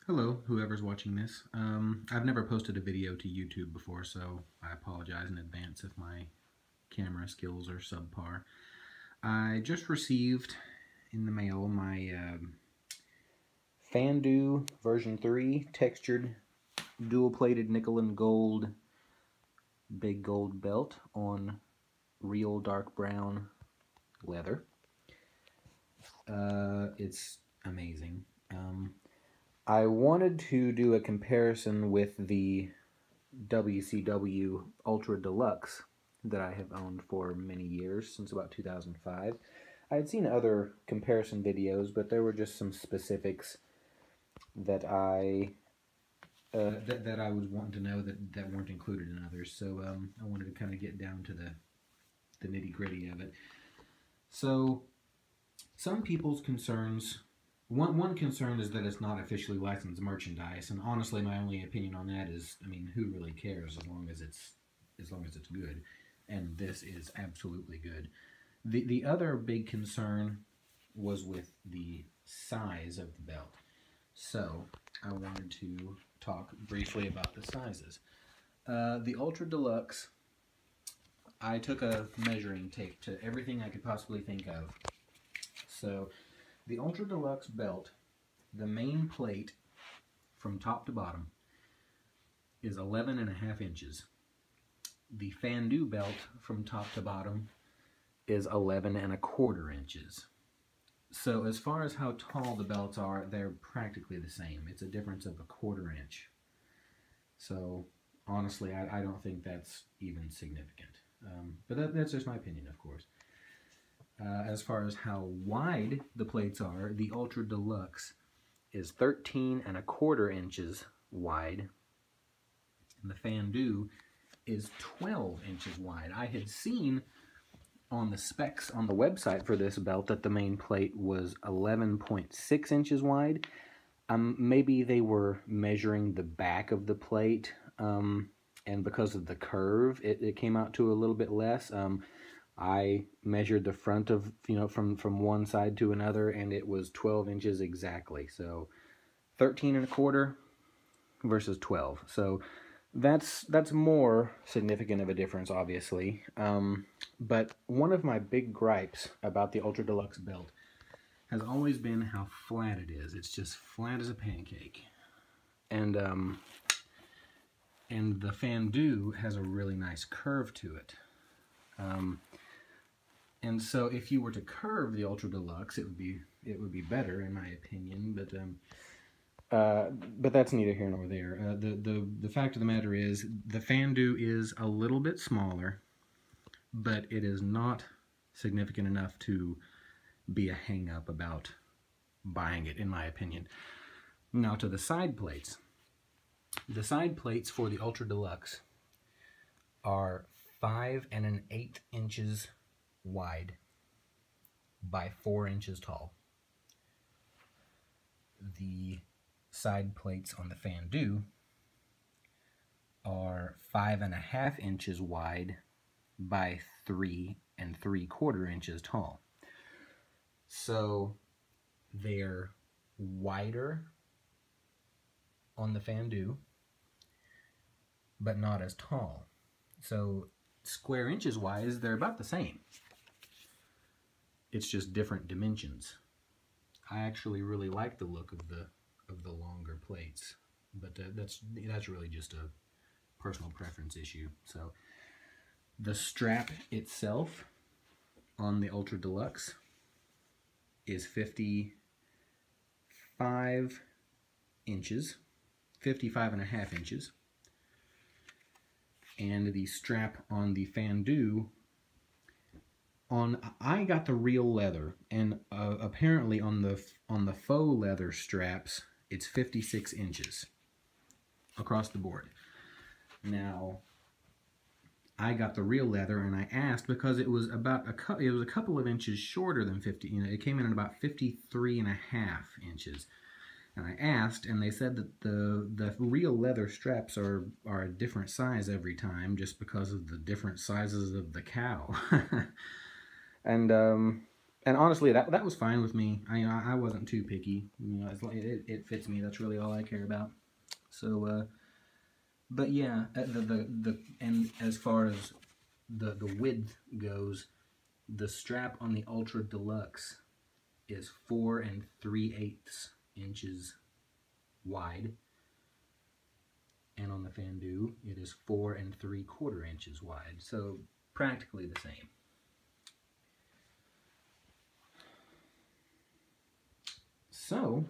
Hello, whoever's watching this. I've never posted a video to YouTube before, so I apologize in advance if my camera skills are subpar. I just received in the mail my Fandu version 3 textured dual-plated nickel and gold big gold belt on real dark brown leather. It's amazing. I wanted to do a comparison with the WCW Ultra Deluxe that I have owned for many years, since about 2005. I had seen other comparison videos, but there were just some specifics that I was wanting to know that weren't included in others. So I wanted to kind of get down to the nitty-gritty of it. So some people's concerns. One concern is that it's not officially licensed merchandise, and honestly, my only opinion on that is, I mean, who really cares as long as it's good, and this is absolutely good. The other big concern was with the size of the belt, so I wanted to talk briefly about the sizes. The Ultra Deluxe, I took a measuring tape to everything I could possibly think of. So the Ultra Deluxe belt, the main plate from top to bottom is 11.5 inches. The Fandu belt from top to bottom is 11.25 inches. So as far as how tall the belts are, they're practically the same. It's a difference of 1/4 inch. So honestly, I don't think that's even significant. But that's just my opinion, of course. As far as how wide the plates are, the Ultra Deluxe is 13.25 inches wide, and the Fandu is 12 inches wide. I had seen on the specs on the website for this belt that the main plate was 11.6 inches wide. Maybe they were measuring the back of the plate, and because of the curve, it came out to a little bit less. I measured the front of, from one side to another, and it was 12 inches exactly. So 13.25 versus 12. So that's more significant of a difference, obviously. But one of my big gripes about the Ultra Deluxe belt has always been how flat it is. It's just flat as a pancake. And the Fandu has a really nice curve to it. And so if you were to curve the Ultra Deluxe, it would be better, in my opinion. But that's neither here nor there. The fact of the matter is, the Fandu is a little bit smaller, but it is not significant enough to be a hang-up about buying it, in my opinion. Now to the side plates. The side plates for the Ultra Deluxe are 5 1/8 inches wide by 4 inches tall. The side plates on the Fandu are 5.5 inches wide by 3 3/4 inches tall. So they're wider on the Fandu, but not as tall. So square inches wise, they're about the same. It's just different dimensions. I actually really like the look of the longer plates, but that's really just a personal preference issue. So the strap itself on the Ultra Deluxe is 55 inches, 55.5 inches, and the strap on the Fandu, I got the real leather, and apparently on the faux leather straps, it's 56 inches across the board. Now, I got the real leather, and I asked because it was a couple of inches shorter than 50. It came in at about 53.5 inches. And I asked, and they said that the real leather straps are a different size every time, just because of the different sizes of the cow. And And honestly, that was fine with me. I wasn't too picky. You know, it fits me. That's really all I care about. So, but yeah, and as far as the width goes, the strap on the Ultra Deluxe is 4 3/8 inches wide, and on the Fandu it is 4 3/4 inches wide. So practically the same. So,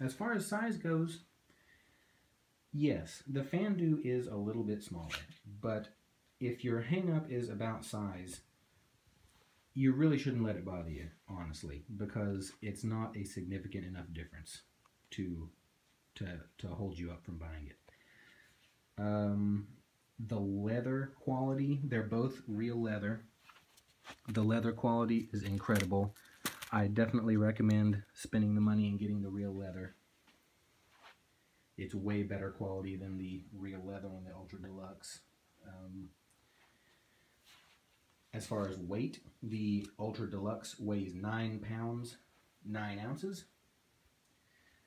as far as size goes, yes, the Fandu is a little bit smaller, but if your hang-up is about size, you really shouldn't let it bother you, honestly, because it's not a significant enough difference to hold you up from buying it. The leather quality, they're both real leather. The leather quality is incredible. I definitely recommend spending the money and getting the real leather. It's way better quality than the real leather on the Ultra Deluxe. As far as weight, the Ultra Deluxe weighs 9 pounds, 9 ounces,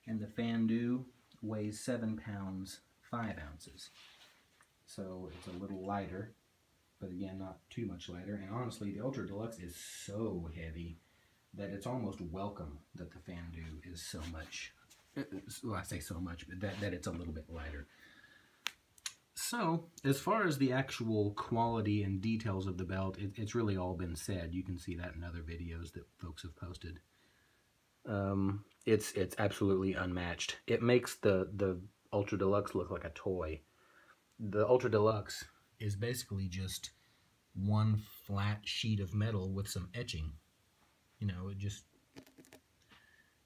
and the Fandu weighs 7 pounds, 5 ounces. So it's a little lighter, but again, not too much lighter. And honestly, the Ultra Deluxe is so heavy that it's almost welcome that the Fandu is so much, well, I say so much, but that it's a little bit lighter. So, as far as the actual quality and details of the belt, it's really all been said. You can see that in other videos that folks have posted. It's absolutely unmatched. It makes the Ultra Deluxe look like a toy. The Ultra Deluxe is basically just one flat sheet of metal with some etching. You know, it just, I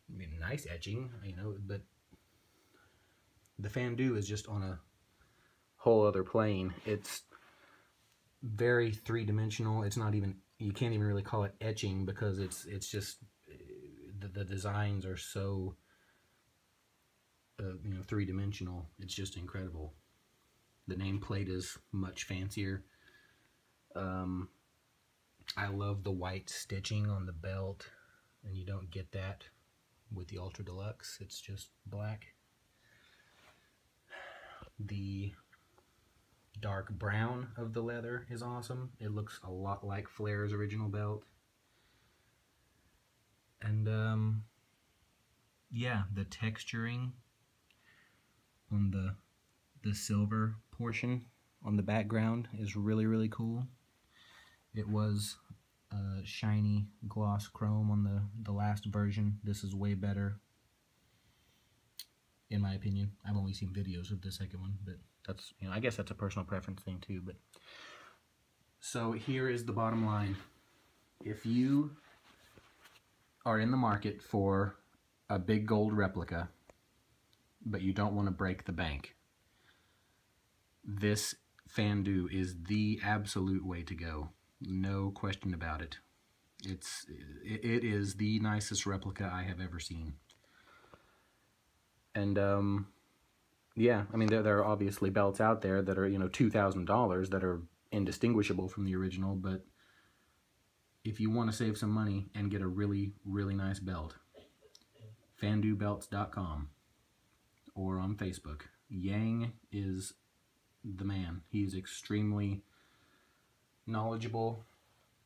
mean, nice etching, you know, but the Fandu is just on a whole other plane. It's very three-dimensional. It's not even, you can't even really call it etching because it's just, the designs are so, you know, three-dimensional. It's just incredible. The nameplate is much fancier. I love the white stitching on the belt, and you don't get that with the Ultra Deluxe. It's just black. The dark brown of the leather is awesome. It looks a lot like Flair's original belt. And yeah, the texturing on the silver portion on the background is really, really cool. It was shiny gloss chrome on the last version. This is way better, in my opinion. I've only seen videos of the second one, but that's, you know, I guess that's a personal preference thing too. But so here is the bottom line. If you are in the market for a big gold replica, but you don't want to break the bank, this Fandu is the absolute way to go. No question about it. It is the nicest replica I have ever seen. And yeah, I mean, there are obviously belts out there that are, you know, $2,000 that are indistinguishable from the original, but if you want to save some money and get a really, really nice belt, FanduBelts.com or on Facebook. Yang is the man. He's extremely knowledgeable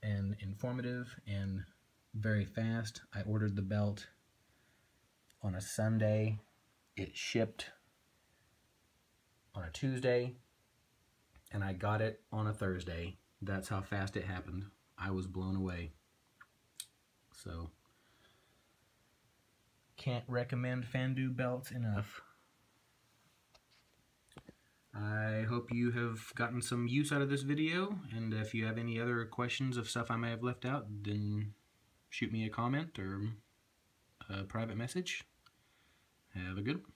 and informative and very fast. I ordered the belt on a Sunday. It shipped on a Tuesday, and I got it on a Thursday. That's how fast it happened. I was blown away. So, can't recommend Fandu belts enough. I hope you have gotten some use out of this video, and if you have any other questions of stuff I may have left out, then shoot me a comment or a private message. Have a good one.